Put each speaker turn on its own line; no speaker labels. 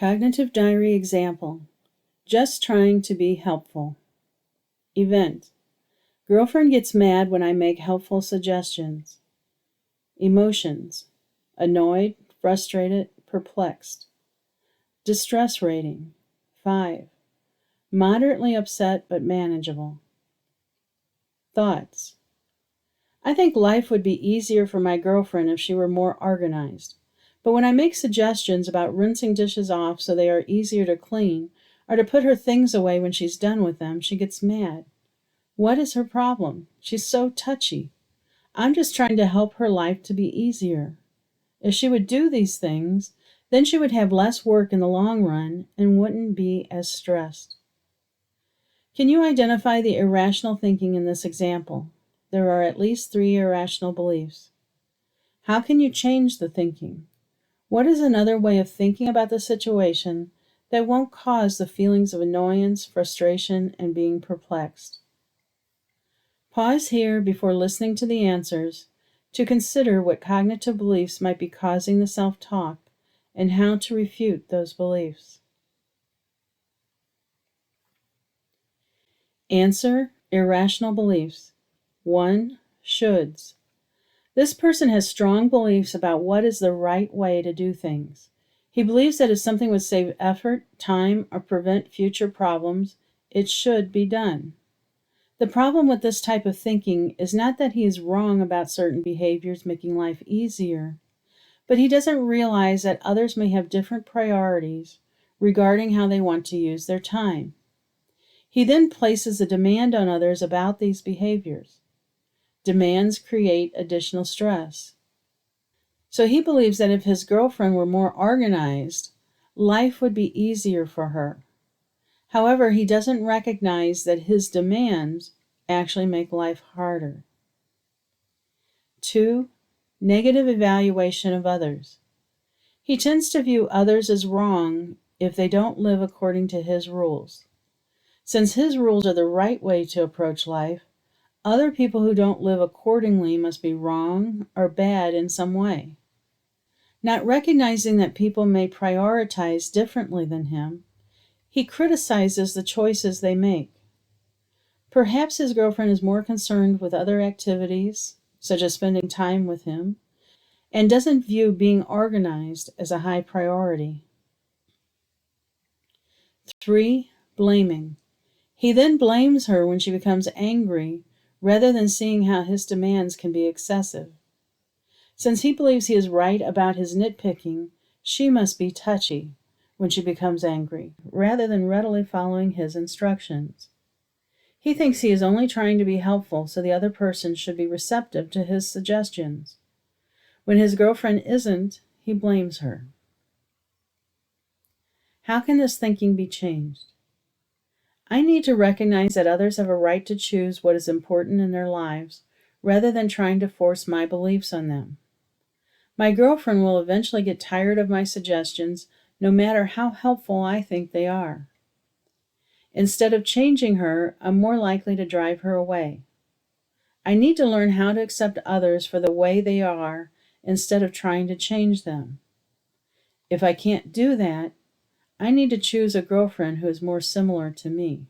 Cognitive diary example. Just trying to be helpful. Event. Girlfriend gets mad when I make helpful suggestions. Emotions. Annoyed, frustrated, perplexed. Distress rating. 5. Moderately upset but manageable. Thoughts. I think life would be easier for my girlfriend if she were more organized. But when I make suggestions about rinsing dishes off so they are easier to clean, or to put her things away when she's done with them, she gets mad. What is her problem? She's so touchy. I'm just trying to help her life to be easier. If she would do these things, then she would have less work in the long run and wouldn't be as stressed. Can you identify the irrational thinking in this example? There are at least 3 irrational beliefs. How can you change the thinking? What is another way of thinking about the situation that won't cause the feelings of annoyance, frustration, and being perplexed? Pause here before listening to the answers to consider what cognitive beliefs might be causing the self-talk and how to refute those beliefs. Answer: irrational beliefs. 1. Shoulds. This person has strong beliefs about what is the right way to do things. He believes that if something would save effort, time, or prevent future problems, it should be done. The problem with this type of thinking is not that he is wrong about certain behaviors making life easier, but he doesn't realize that others may have different priorities regarding how they want to use their time. He then places a demand on others about these behaviors. Demands create additional stress. So he believes that if his girlfriend were more organized, life would be easier for her. However, he doesn't recognize that his demands actually make life harder. 2. Negative evaluation of others. He tends to view others as wrong if they don't live according to his rules. Since his rules are the right way to approach life, other people who don't live accordingly must be wrong or bad in some way. Not recognizing that people may prioritize differently than him, he criticizes the choices they make. Perhaps his girlfriend is more concerned with other activities, such as spending time with him, and doesn't view being organized as a high priority. 3. Blaming. He then blames her when she becomes angry, rather than seeing how his demands can be excessive. Since he believes he is right about his nitpicking, she must be touchy when she becomes angry, rather than readily following his instructions. He thinks he is only trying to be helpful, so the other person should be receptive to his suggestions. When his girlfriend isn't, he blames her. How can this thinking be changed? I need to recognize that others have a right to choose what is important in their lives, rather than trying to force my beliefs on them. My girlfriend will eventually get tired of my suggestions, no matter how helpful I think they are. Instead of changing her, I'm more likely to drive her away. I need to learn how to accept others for the way they are instead of trying to change them. If I can't do that, I need to choose a girlfriend who is more similar to me.